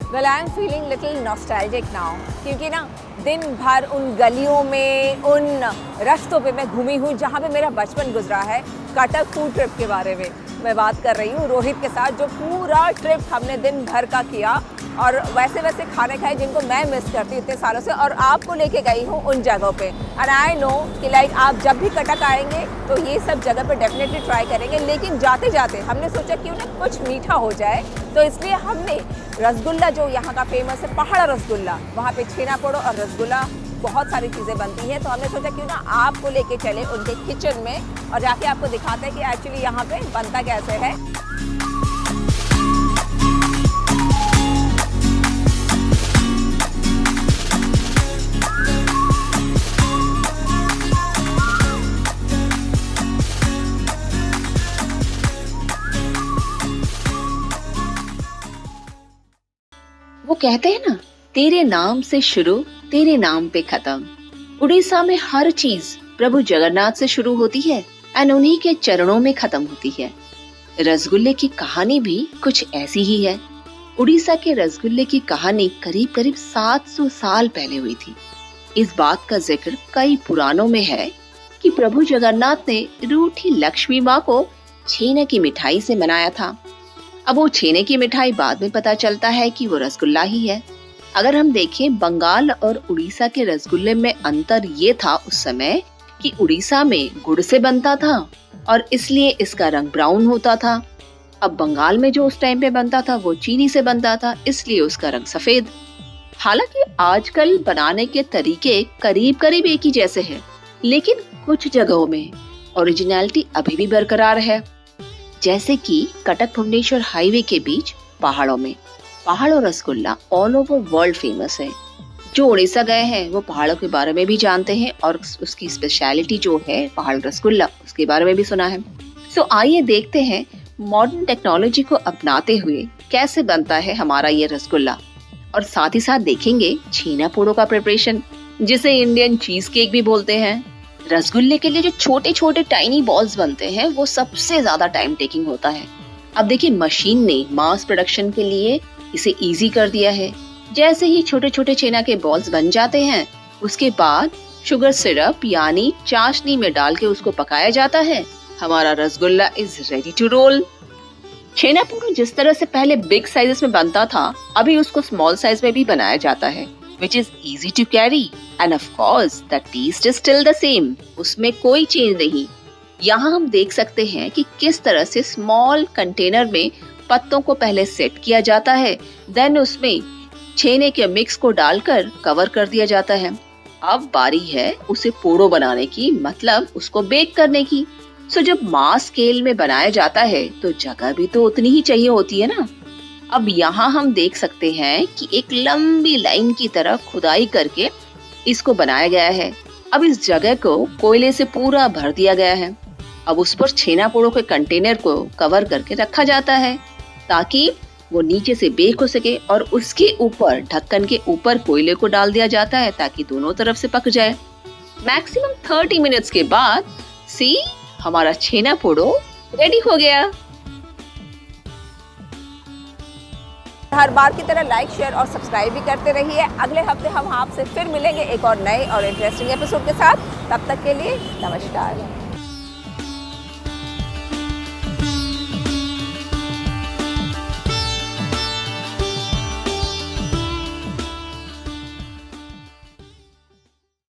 Well I am feeling little nostalgic now, क्योंकि ना दिन भर उन गलियों में, उन रास्तों पे मैं घूमी हूँ जहाँ पे मेरा बचपन गुजरा है। कटक फूड ट्रिप के बारे में मैं बात कर रही हूँ, रोहित के साथ जो पूरा ट्रिप हमने दिन भर का किया और वैसे वैसे खाने खाए जिनको मैं मिस करती हूँ इतने सालों से, और आपको लेके गई हूँ उन जगहों पे। एंड आई नो कि लाइक आप जब भी कटक आएंगे तो ये सब जगह पे डेफिनेटली ट्राई करेंगे, लेकिन जाते जाते हमने सोचा क्यों ना कुछ मीठा हो जाए, तो इसलिए हमने रसगुल्ला जो यहाँ का फेमस है, पहाड़ा रसगुल्ला, वहाँ पे छेना पोड़ो और रसगुल्ला बहुत सारी चीज़ें बनती हैं, तो हमने सोचा क्यों ना आपको लेके चले उनके किचन में और जाके आपको दिखाते हैं कि एक्चुअली यहाँ पे बनता कैसे है। वो कहते हैं ना, तेरे नाम से शुरू तेरे नाम पे खत्म। उड़ीसा में हर चीज प्रभु जगन्नाथ से शुरू होती है और उन्हीं के चरणों में खत्म होती है। रसगुल्ले की कहानी भी कुछ ऐसी ही है। उड़ीसा के रसगुल्ले की कहानी करीब करीब 700 साल पहले हुई थी। इस बात का जिक्र कई पुराणों में है कि प्रभु जगन्नाथ ने रूठी लक्ष्मी माँ को छेने की मिठाई से मनाया था। अब वो छेने की मिठाई बाद में पता चलता है कि वो रसगुल्ला ही है। अगर हम देखें, बंगाल और उड़ीसा के रसगुल्ले में अंतर ये था उस समय कि उड़ीसा में गुड़ से बनता था और इसलिए इसका रंग ब्राउन होता था। अब बंगाल में जो उस टाइम पे बनता था वो चीनी से बनता था, इसलिए उसका रंग सफेद। हालांकि आजकल बनाने के तरीके करीब करीब एक ही जैसे हैं, लेकिन कुछ जगहों में ओरिजिनलिटी अभी भी बरकरार है। जैसे कि कटक भुवनेश्वर हाईवे के बीच पहाड़ों में पहाड़ों rasgulla all over world famous है। जो उड़ीसा गए हैं वो पहाड़ों के बारे में भी जानते हैं और उसकी स्पेशलिटी जो है पहाड़ रसगुल्ला, उसके बारे में भी सुना है। सो आइए देखते हैं मॉडर्न टेक्नोलॉजी को अपनाते हुए कैसे बनता है हमारा ये रसगुल्ला, और साथ ही साथ देखेंगे छेना पोड़ो का प्रिपरेशन, जिसे इंडियन चीज केक भी बोलते हैं। रसगुल्ले के लिए जो छोटे छोटे टाइनी बॉल्स बनते हैं वो सबसे ज्यादा टाइम टेकिंग होता है। अब देखिए, मशीन ने मास प्रोडक्शन के लिए इसे इजी कर दिया है। जैसे ही छोटे छोटे छेना के बॉल्स बन जाते हैं, उसके बाद शुगर सिरप यानी चाशनी में डाल के उसको पकाया जाता है। हमारा rasgulla is ready to roll. Chhena poda जिस तरह से पहले बिग साइजेस में बनता था, अभी उसको स्मॉल साइज में भी बनाया जाता है, which is easy to carry and of course the taste is still the same। उसमें कोई चेंज नहीं। यहाँ हम देख सकते हैं कि किस तरह से स्मॉल कंटेनर में पत्तों को पहले सेट किया जाता है, देन उसमें छेने के मिक्स को डालकर कवर कर दिया जाता है। अब बारी है उसे पोड़ो बनाने की, मतलब उसको बेक करने की। सो जब मास स्केल में बनाया जाता है तो जगह भी तो उतनी ही चाहिए होती है ना। अब यहाँ हम देख सकते हैं कि एक लंबी लाइन की तरह खुदाई करके इसको बनाया गया है। अब इस जगह को कोयले से पूरा भर दिया गया है। अब उस पर छेना पोड़ो के कंटेनर को कवर करके रखा जाता है ताकि वो नीचे से बेक हो सके, और उसके ऊपर ढक्कन के ऊपर कोयले को डाल दिया जाता है ताकि दोनों तरफ से पक जाए। मैक्सिमम 30 मिनट्स के बाद सी हमारा छेना पोड़ो रेडी हो गया। हर बार की तरह लाइक, शेयर और सब्सक्राइब भी करते रहिए। अगले हफ्ते हम आपसे फिर मिलेंगे एक और नए और इंटरेस्टिंग एपिसोड के साथ। तब तक के लिए नमस्कार।